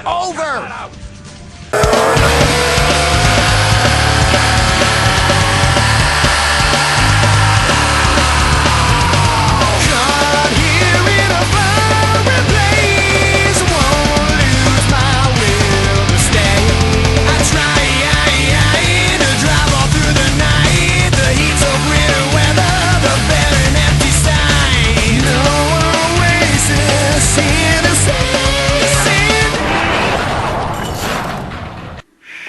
over!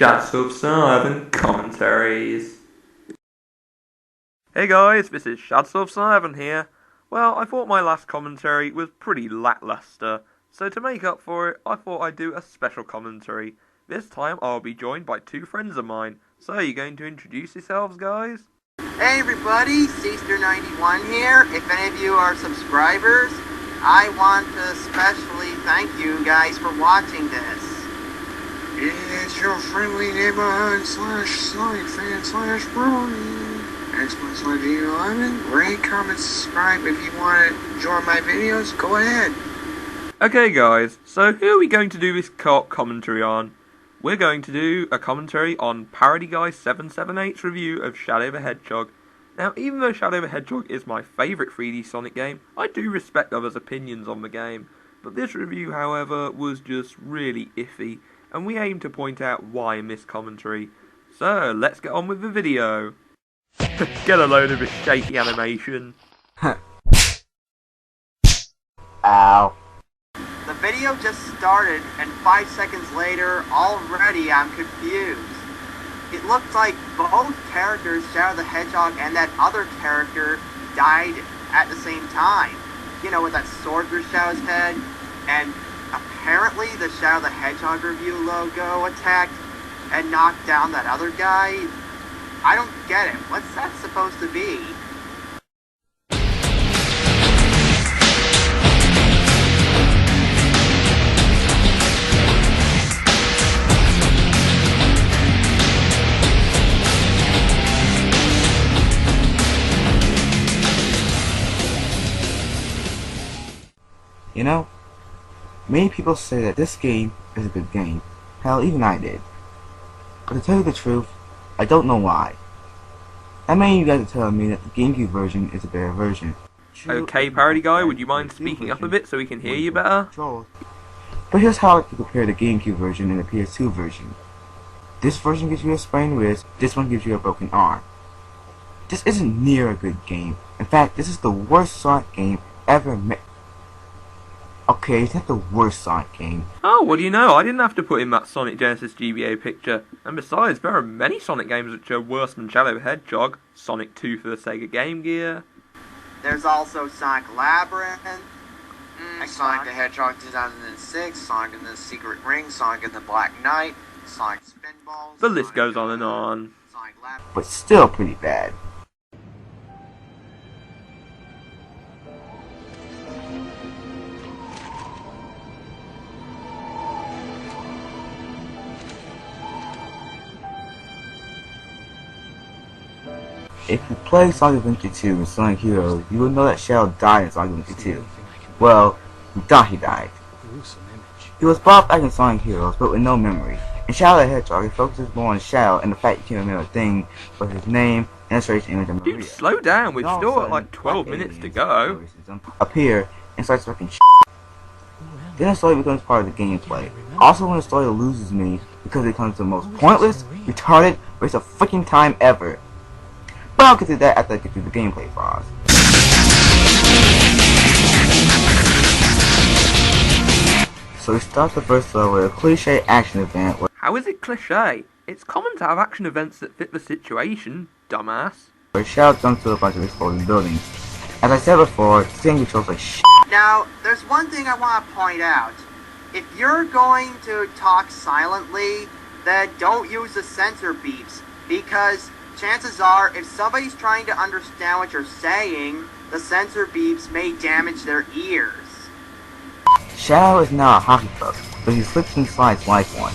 Cster91 commentaries. Hey guys, this is Cster91 here. Well, I thought my last commentary was pretty lackluster, so to make up for it, I thought I'd do a special commentary. This time I'll be joined by two friends of mine. So, are you going to introduce yourselves, guys? Hey everybody, Cster91 here. If any of you are subscribers, I want to especially thank you guys for watching this. It's your friendly neighborhood Sonic fan Brony. Xboxlivegb11. Rate, comment, subscribe. If you want to join my videos, go ahead. Okay guys, so who are we going to do this commentary on? We're going to do a commentary on Parodyguy778's review of Shadow the Hedgehog. Now, even though Shadow the Hedgehog is my favourite 3D Sonic game, I do respect others' opinions on the game. But this review, however, was just really iffy, and we aim to point out why in this commentary. So, let's get on with the video. Get a load of this shaky animation. Ow. The video just started, and 5 seconds later, already I'm confused. It looks like both characters, Shadow the Hedgehog and that other character, died at the same time. You know, with that sword through Shadow's head, and apparently the Shadow the Hedgehog review logo attacked and knocked down that other guy. I don't get it. What's that supposed to be? You know, many people say that this game is a good game. Hell, even I did. But to tell you the truth, I don't know why. How many of you guys are telling me that the GameCube version is a better version? Okay, Parody Guy, would you mind speaking up a bit so we can hear you better? But here's how I can compare the GameCube version and the PS2 version. This version gives you a sprained wrist, this one gives you a broken arm. This isn't near a good game. In fact, this is the worst Sonic game ever made. Okay, it's not the worst Sonic game. Oh, what do you know? I didn't have to put in that Sonic Genesis GBA picture. And besides, there are many Sonic games which are worse than Shadow the Hedgehog. Sonic 2 for the Sega Game Gear. There's also Sonic Labyrinth. Sonic the Hedgehog 2006, Sonic and the Secret Ring, Sonic and the Black Knight, Sonic Spinball. The list goes on and on. Sonic Labyrinth. But still pretty bad. If you play Sonic Adventure 2 and Sonic Heroes, you will know that Shadow died in Sonic Adventure 2. Well, we thought he died. He was brought back in Sonic Heroes, but with no memory. In Shadow the Hedgehog, it focuses more on Shadow and the fact he can't remember a thing but his name and his race image of Maria. Dude, slow down, we've still got like 12 minutes to go. Appear and starts fucking shit. Then the story becomes part of the gameplay. Also, when the story loses me because it becomes the most pointless, retarded, waste of freaking time ever. But I'll get to that after I get through the gameplay files. So we start the first level with a cliche action event where... How is it cliche? It's common to have action events that fit the situation, dumbass. Where Shadow jumps to a bunch of exploding buildings. As I said before, this game controls like shit. Now, there's one thing I want to point out. If you're going to talk silently, then don't use the sensor beeps, because chances are, if somebody's trying to understand what you're saying, the sensor beeps may damage their ears. Shadow is now a hockey puck, but he slips and slides like one.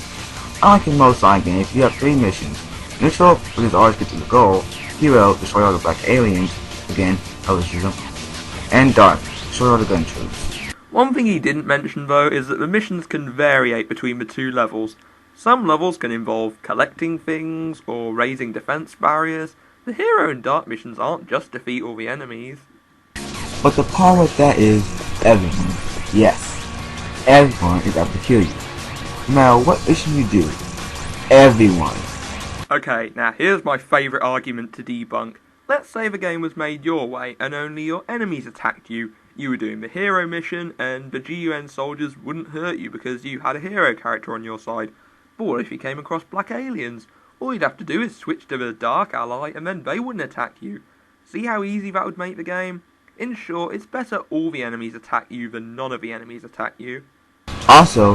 Unlike in most Sonic games, you have 3 missions. Neutral, which is always get to the goal. Hero, destroy all the black aliens, again, elitism. And Dark, destroy all the gun troops. One thing he didn't mention though is that the missions can variate between the two levels. Some levels can involve collecting things or raising defense barriers. The hero and dark missions aren't just defeat all the enemies. But the problem with that is everyone. Yes, everyone is out to kill you. No matter what mission you do, everyone. Okay, now here's my favourite argument to debunk. Let's say the game was made your way and only your enemies attacked you. You were doing the hero mission and the GUN soldiers wouldn't hurt you because you had a hero character on your side. But what if you came across black aliens? All you'd have to do is switch to the dark ally and then they wouldn't attack you. See how easy that would make the game? In short, it's better all the enemies attack you than none of the enemies attack you. Also,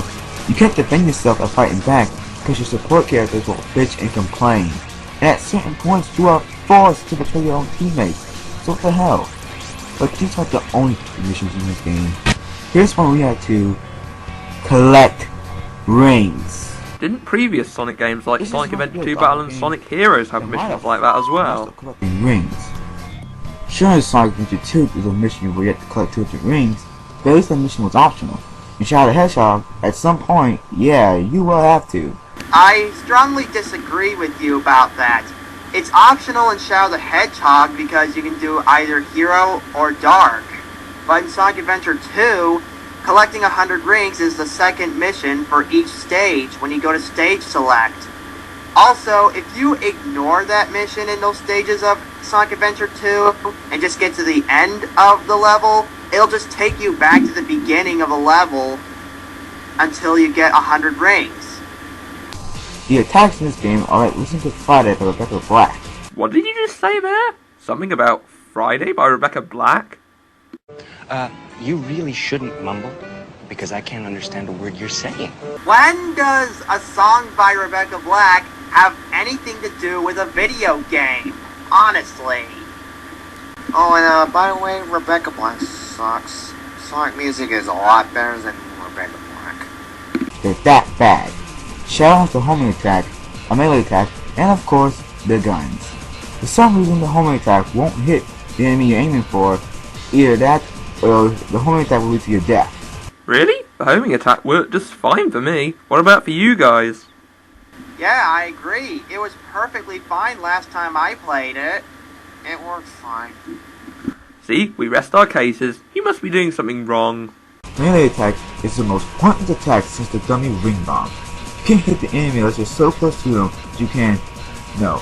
you can't defend yourself by fighting back because your support characters will bitch and complain. And at certain points you are forced to betray your own teammates. So what the hell? But these aren't the only missions in this game. Here's one we have to collect rings. Didn't previous Sonic games like Sonic Adventure 2 Battle and Sonic Heroes have missions like that as well? Collecting rings. Sure, Sonic Adventure 2 is a mission where you have to collect 200 rings, but at least that mission was optional. In Shadow the Hedgehog, at some point, yeah, you will have to. I strongly disagree with you about that. It's optional in Shadow the Hedgehog because you can do either Hero or Dark. But in Sonic Adventure 2, collecting 100 rings is the second mission for each stage when you go to Stage Select. Also, if you ignore that mission in those stages of Sonic Adventure 2 and just get to the end of the level, it'll just take you back to the beginning of a level until you get 100 rings. The attacks in this game are like listening to Friday by Rebecca Black. What did you just say there? Something about Friday by Rebecca Black? You really shouldn't mumble, because I can't understand a word you're saying. When does a song by Rebecca Black have anything to do with a video game? Honestly. Oh, and by the way, Rebecca Black sucks. Sonic music is a lot better than Rebecca Black. They're that bad. Shadow has the homing attack, a melee attack, and of course, the guns. For some reason, the homing attack won't hit the enemy you're aiming for. Either that, or the homing attack will lead to your death. Really? The homing attack worked just fine for me. What about for you guys? Yeah, I agree. It was perfectly fine last time I played it. It worked fine. See, we rest our cases. You must be doing something wrong. Melee attack is the most pointless attack since the dummy ring bomb. You can't hit the enemy unless you're so close to them that you can, no,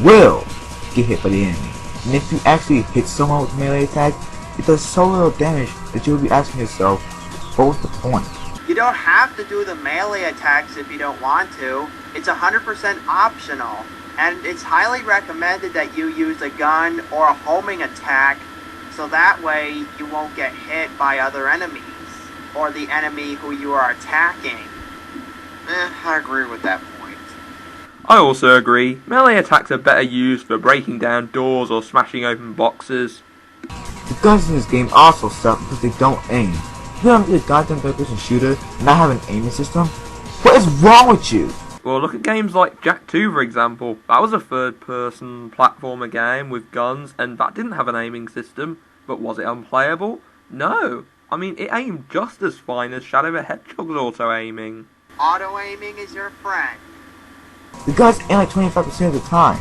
will get hit by the enemy. And if you actually hit someone with melee attack, it does so little damage that you'll be asking yourself, what was the point? You don't have to do the melee attacks if you don't want to. It's 100% optional, and it's highly recommended that you use a gun or a homing attack, so that way you won't get hit by other enemies, or the enemy who you are attacking. I agree with that point. I also agree. Melee attacks are better used for breaking down doors or smashing open boxes. The guns in this game also suck because they don't aim. You don't be a goddamn third-person shooter and not have an aiming system? What is wrong with you? Well, look at games like Jak 2 for example. That was a third-person platformer game with guns and that didn't have an aiming system. But was it unplayable? No. I mean, it aimed just as fine as Shadow the Hedgehog's auto-aiming. Auto-aiming is your friend. The guns aim like 25% of the time.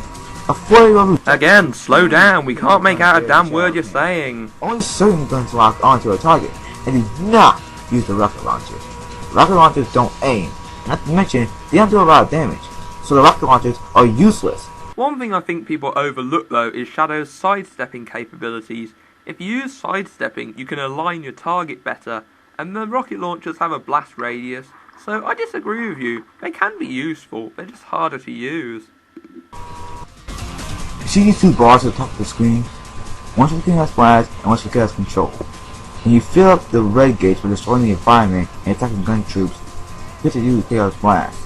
A 40-year-old who... Again, slow down. We can't make out a damn word you're saying. Only certain guns lock onto a target, and do not use the rocket launcher. Rocket launchers don't aim. Not to mention, they don't do a lot of damage. So the rocket launchers are useless. One thing I think people overlook though is Shadow's sidestepping capabilities. If you use sidestepping, you can align your target better, and the rocket launchers have a blast radius. So I disagree with you. They can be useful, they're just harder to use. You see these two bars at the top of the screen? One shotgun has blast and one shotgun has control. When you fill up the red gauge by destroying the environment and attacking gun troops, you get to use Chaos Blast.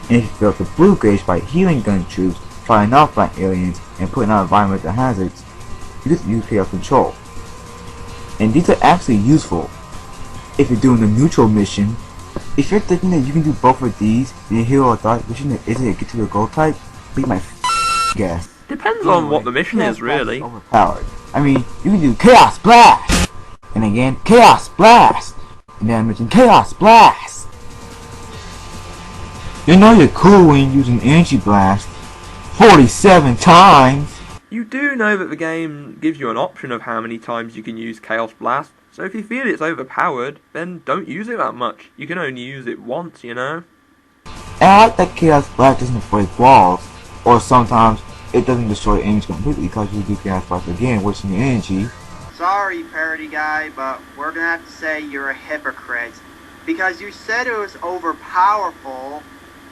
And if you fill up the blue gauge by healing gun troops, fighting off black aliens, and putting out environmental hazards, you get to use Chaos Control. And these are actually useful if you're doing the neutral mission. If you're thinking that you can do both of these, then your hero or dark mission isn't to get to the gold type, be my guess. Depends on what the mission is, really. Overpowered. I mean, you can do Chaos Blast! And again, Chaos Blast! And then I mentioned Chaos Blast! You know you're cool when you're using Energy Blast 47 times! You do know that the game gives you an option of how many times you can use Chaos Blast, so if you feel it's overpowered, then don't use it that much. You can only use it once, you know? And I like that Chaos Blast doesn't break walls, or sometimes it doesn't destroy enemies completely because you do Chaos Blast again, wasting your energy. Sorry, Parody Guy, but we're gonna have to say you're a hypocrite. Because you said it was overpowerful,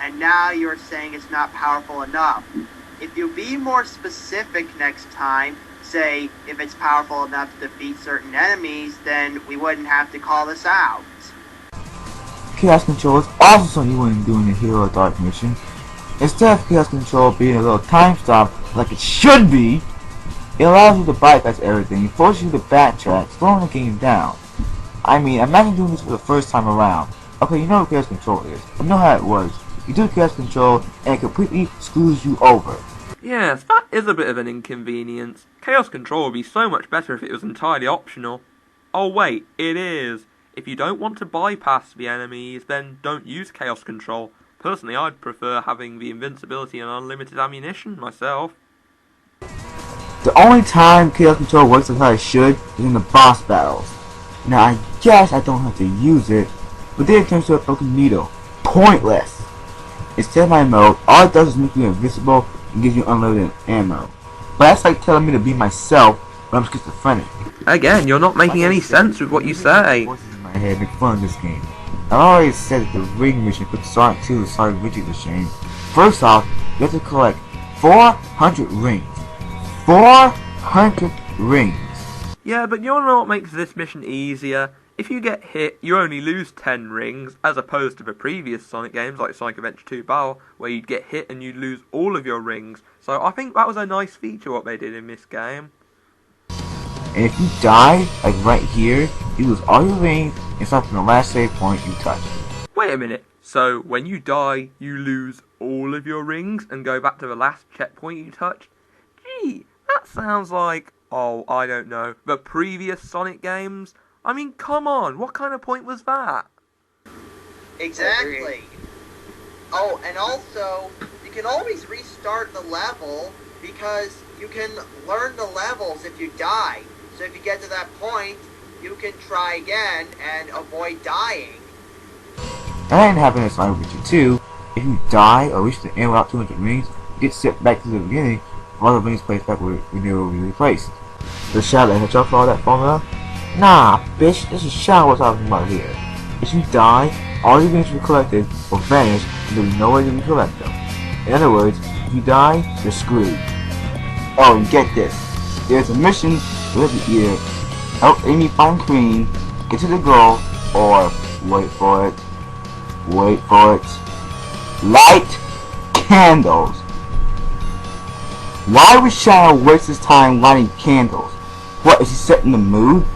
and now you're saying it's not powerful enough. If you be more specific next time, say if it's powerful enough to defeat certain enemies, then we wouldn't have to call this out. Chaos Control is also something you wouldn't do in the Hero Dark mission. Instead of Chaos Control being a little time stop like it should be, it allows you to bypass everything, it forces you to backtrack, slowing the game down. I mean, imagine doing this for the first time around. Okay, you know what Chaos Control is, you know how it works. You do Chaos Control and it completely screws you over. Yes, that is a bit of an inconvenience. Chaos Control would be so much better if it was entirely optional. Oh wait, it is. If you don't want to bypass the enemies, then don't use Chaos Control. Personally, I'd prefer having the invincibility and unlimited ammunition myself. The only time Chaos Control works like how it should is in the boss battles. Now I guess I don't have to use it, but then it turns to a broken needle. Pointless! Instead my mode, all it does is make you invincible and gives you unlimited ammo. But that's like telling me to be myself when I'm schizophrenic. Again, you're not making any sense with what you say. Voices in my head make fun of this game. I've already said that the ring mission puts Sonic 2 to Sonic Adventure to shame. First off, you have to collect 400 rings. 400 rings. Yeah, but you know what makes this mission easier? If you get hit, you only lose 10 rings, as opposed to the previous Sonic games like Sonic Adventure 2 Battle, where you'd get hit and you'd lose all of your rings. So I think that was a nice feature what they did in this game. And if you die, like right here, you lose all your rings and start from the last save point you touched. Wait a minute, so when you die, you lose all of your rings and go back to the last checkpoint you touched? Gee, that sounds like, oh, I don't know, the previous Sonic games? I mean, come on, what kind of point was that? Exactly. Oh, and also, you can always restart the level because you can learn the levels if you die. So if you get to that point, you can try again and avoid dying. That didn't happen in Sonic Adventure 2. If you die or reach the end without 200 rings, you get sent back to the beginning, while the rings placed back where they were replaced. The Shadow the Hedgehog for all that formula? Nah, bitch, this is Shadow we're talking about here. If you die, all your rings you collected will vanish and there'll be no way to recollect them. In other words, if you die, you're screwed. Oh, and get this. There's a mission where you either help Amy find Queen, get to the goal, or wait for it, light candles. Why would Shadow waste his time lighting candles? What, is he setting the mood?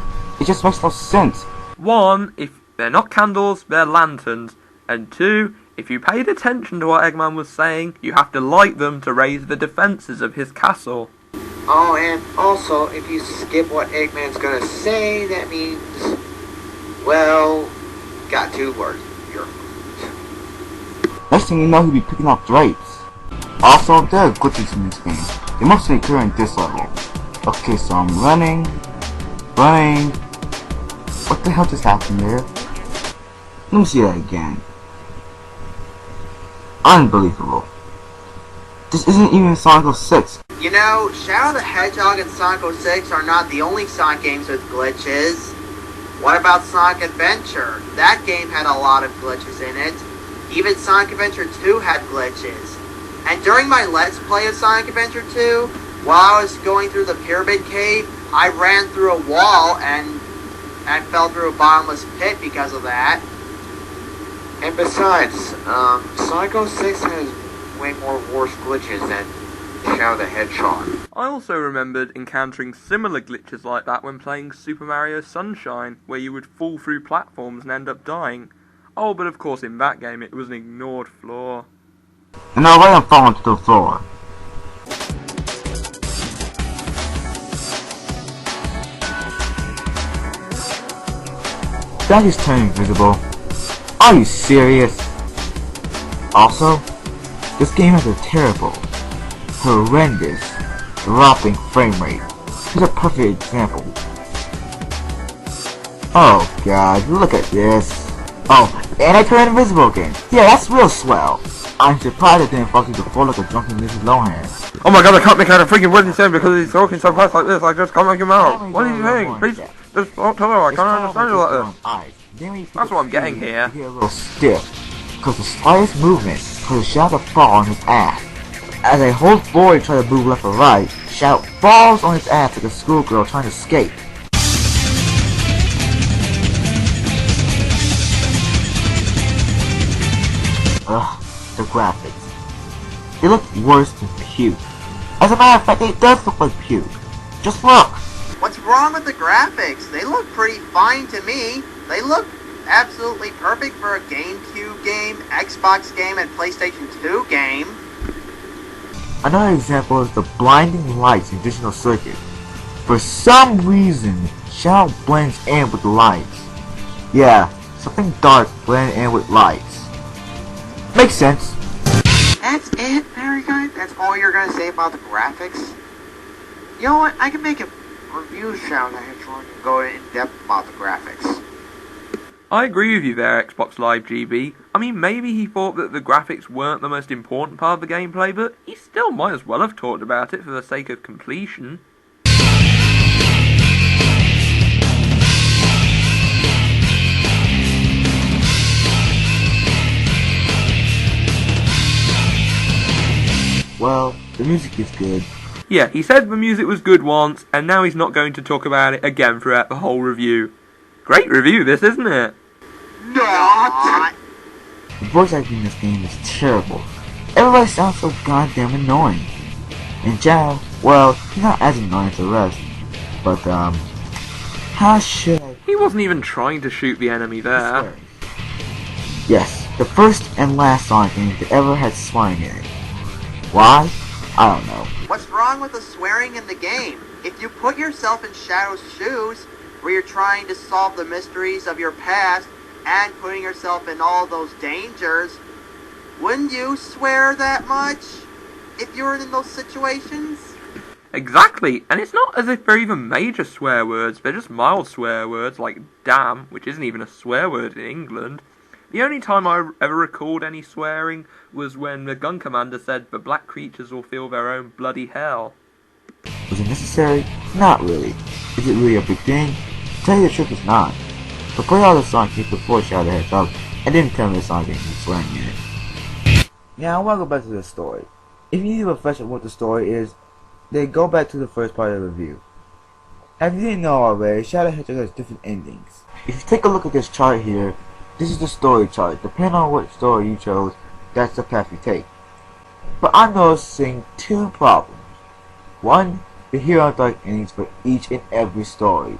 It just makes no sense. 1, if they're not candles, they're lanterns. And 2, if you paid attention to what Eggman was saying, you have to light them to raise the defenses of his castle. Oh, and also, if you skip what Eggman's gonna say, that means, well, got 2 words. You're Next thing you know, he'll be picking off drapes. Also, there are glitches in this game. They mostly occur in this level. Okay, so I'm running. What the hell just happened there? Let me see that again. Unbelievable. This isn't even Sonic 06. You know, Shadow the Hedgehog and Sonic 06 are not the only Sonic games with glitches. What about Sonic Adventure? That game had a lot of glitches in it. Even Sonic Adventure 2 had glitches. And during my Let's Play of Sonic Adventure 2, while I was going through the Pyramid Cave, I ran through a wall and fell through a bottomless pit because of that. And besides, Sonic 06 has way more worse glitches than Shadow the Hedgehog. I also remembered encountering similar glitches like that when playing Super Mario Sunshine, where you would fall through platforms and end up dying. Oh, but of course in that game it was an ignored flaw. And now I'm falling to the floor. statues turn invisible. Are you serious? Also, this game has a terrible, horrendous, dropping frame rate. Here's a perfect example. Oh god, look at this. Oh, and I turned invisible again. Yeah, that's real swell. I'm surprised I didn't fall through the floor like a drunken Mrs. Lohan. Oh my god, I can't make out a freaking word he's saying because he's talking so fast like this, I just can't make him out. What are you saying? Please, just don't tell her, I can't understand you like this. That's what I'm getting here. You get a little stiff, because the slightest movement causes Shadow to fall on his ass. As I hold forward and try to move left or right, Shadow falls on his ass like a schoolgirl trying to escape. Ugh, the graphics. They look worse than puke. As a matter of fact, it does look like puke. Just look! What's wrong with the graphics? They look pretty fine to me. They look absolutely perfect for a GameCube game, Xbox game, and PlayStation 2 game. Another example is the blinding lights in Digital Circuit. For some reason, Shadow blends in with the lights. Yeah, something dark blends in with lights. Makes sense. That's it, Parodyguy? That's all you're gonna say about the graphics? You know what? I can make a review Shadow the Hedgehog and go in depth about the graphics. I agree with you there, Xboxlivegb. I mean, maybe he thought that the graphics weren't the most important part of the gameplay, but he still might as well have talked about it for the sake of completion. Well, the music is good. Yeah, he said the music was good once, and now he's not going to talk about it again throughout the whole review. Great review this, isn't it? Not. The voice acting in this game is terrible. Everybody sounds so goddamn annoying. And Shadow, well, he's not as annoying as the rest. But, how should I... He wasn't even trying to shoot the enemy there. Yes, the first and last Sonic game that ever had swearing in it. Why? I don't know. What's wrong with the swearing in the game? If you put yourself in Shadow's shoes, where you're trying to solve the mysteries of your past and putting yourself in all those dangers, wouldn't you swear that much if you were in those situations? Exactly, and it's not as if they're even major swear words, they're just mild swear words like damn, which isn't even a swear word in England. The only time I ever recalled any swearing was when the gun commander said the black creatures will feel their own bloody hell. Was it necessary? Not really. Is it really a big thing? To tell you the truth, it's not. But play all the Sonic games before Shadow the Hedgehog, and then tell me the Sonic games with swearing in it. Now I want to go back to the story. If you need a refresher on what the story is, then go back to the first part of the review. If you didn't know already, Shadow the Hedgehog has different endings. If you take a look at this chart here, this is the story chart. Depending on what story you chose, that's the path you take. But I'm noticing two problems. One, the hero and dark endings for each and every story.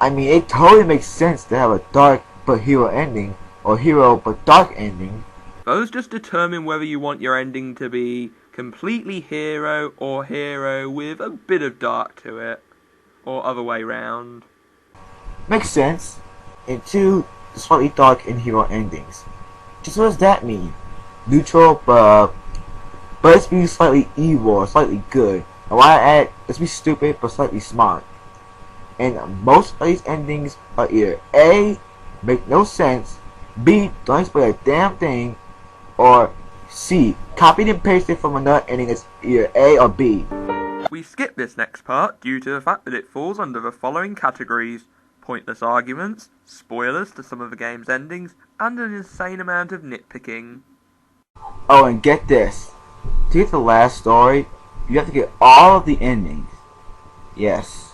I mean, it totally makes sense to have a dark but hero ending, or hero but dark ending. Those just determine whether you want your ending to be completely hero or hero with a bit of dark to it, or other way round. Makes sense. And two, the slightly dark and hero endings. Just what does that mean? Neutral, but let's be slightly evil or slightly good. And why I add, let's be stupid but slightly smart. And most of these endings are either A, make no sense, B, don't explain a damn thing, or C, copied and pasted from another ending that's either A or B. We skip this next part due to the fact that it falls under the following categories: pointless arguments, spoilers to some of the game's endings, and an insane amount of nitpicking. Oh, and get this. To get the last story, you have to get all of the endings. Yes,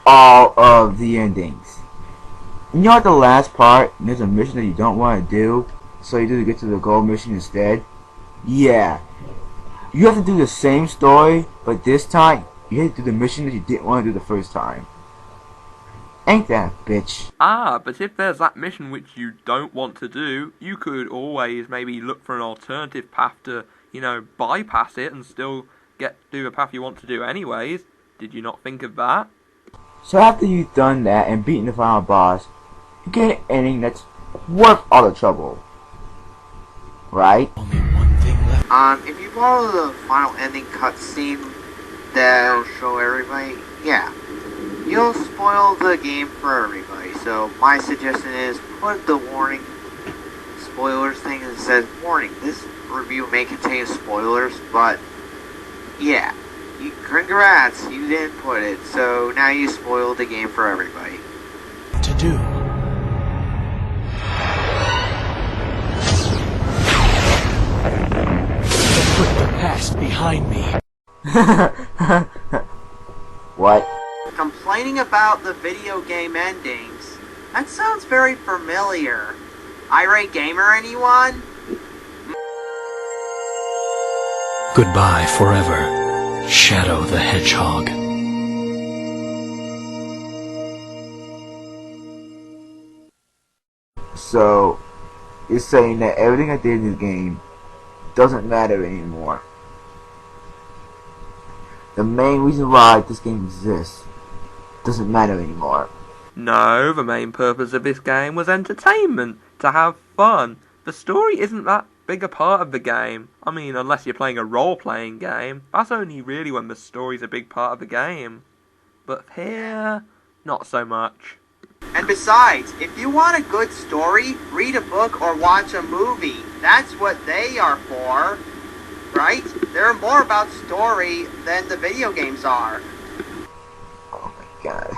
all of the endings. You know at the last part, there's a mission that you don't want to do, so you do to get to the gold mission instead? Yeah. You have to do the same story, but this time, you have to do the mission that you didn't want to do the first time. Ain't that a bitch? Ah, but if there's that mission which you don't want to do, you could always maybe look for an alternative path to, you know, bypass it and still do the path you want to do anyways. Did you not think of that? So after you've done that and beaten the final boss, you get an ending that's worth all the trouble. Right? If you follow the final ending cutscene that'll show everybody, yeah, you'll spoil the game for everybody. So my suggestion is put the warning spoilers thing that says warning. This review may contain spoilers, but yeah, congrats, you didn't put it. So now you spoiled the game for everybody. To do. Put the past behind me. What? Complaining about the video game endings? That sounds very familiar. Irate gamer, anyone? Goodbye forever, Shadow the Hedgehog. So, you're saying that everything I did in this game doesn't matter anymore. The main reason why this game exists doesn't matter anymore. No, the main purpose of this game was entertainment, to have fun. The story isn't that big a part of the game. I mean, unless you're playing a role-playing game. That's only really when the story's a big part of the game. But here, not so much. And besides, if you want a good story, read a book or watch a movie. That's what they are for, right? They're more about story than the video games are. Oh my god.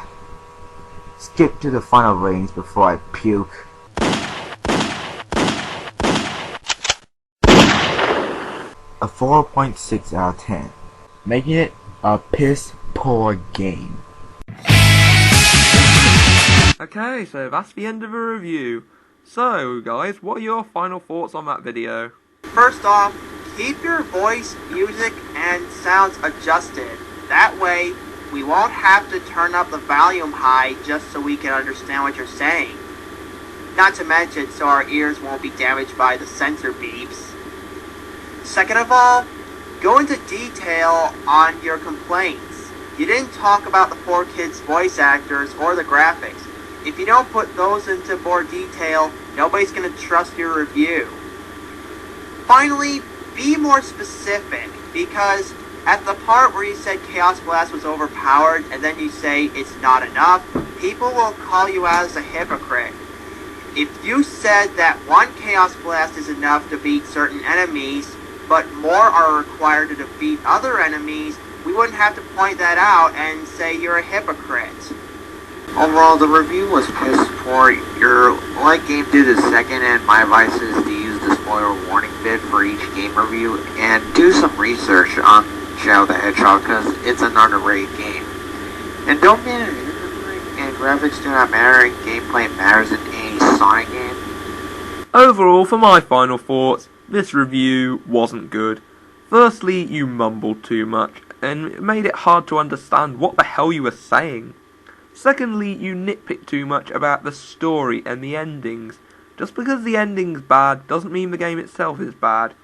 Skip to the final ratings before I puke. A 4.6 out of 10. Making it a piss poor game. Okay, so that's the end of the review. So, guys, what are your final thoughts on that video? First off, keep your voice, music, and sounds adjusted. That way, we won't have to turn up the volume high just so we can understand what you're saying. Not to mention, so our ears won't be damaged by the sensor beeps. Second of all, go into detail on your complaints. You didn't talk about the poor kids' voice actors or the graphics. If you don't put those into more detail, nobody's going to trust your review. Finally, be more specific, because at the part where you said Chaos Blast was overpowered and then you say it's not enough, people will call you out as a hypocrite. If you said that one Chaos Blast is enough to beat certain enemies, but more are required to defeat other enemies, we wouldn't have to point that out and say you're a hypocrite. Overall, the review was piss poor. Your like game did a second, and my advice is to use the spoiler warning bit for each game review and do some research on Shadow the Hedgehog, because it's an underrated game. And don't be an hypocrite, and graphics do not matter, and gameplay matters in any Sonic game. Overall, for my final thoughts, this review wasn't good. Firstly, you mumbled too much, and it made it hard to understand what the hell you were saying. Secondly, you nitpicked too much about the story and the endings. Just because the ending's bad doesn't mean the game itself is bad.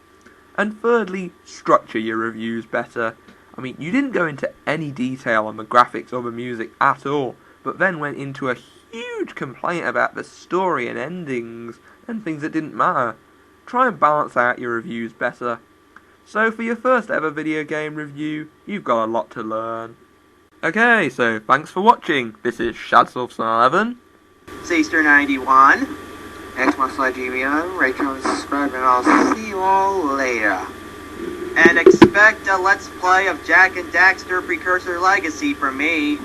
And thirdly, structure your reviews better. I mean, you didn't go into any detail on the graphics or the music at all, but then went into a huge complaint about the story and endings and things that didn't matter. Try and balance out your reviews better. So for your first ever video game review, you've got a lot to learn. Okay, so thanks for watching. This is Cster91, Cster91, Xboxlivegb11, rate, comment, subscribe, and I'll see you all later. and expect a Let's Play of Jak and Daxter Precursor Legacy from me.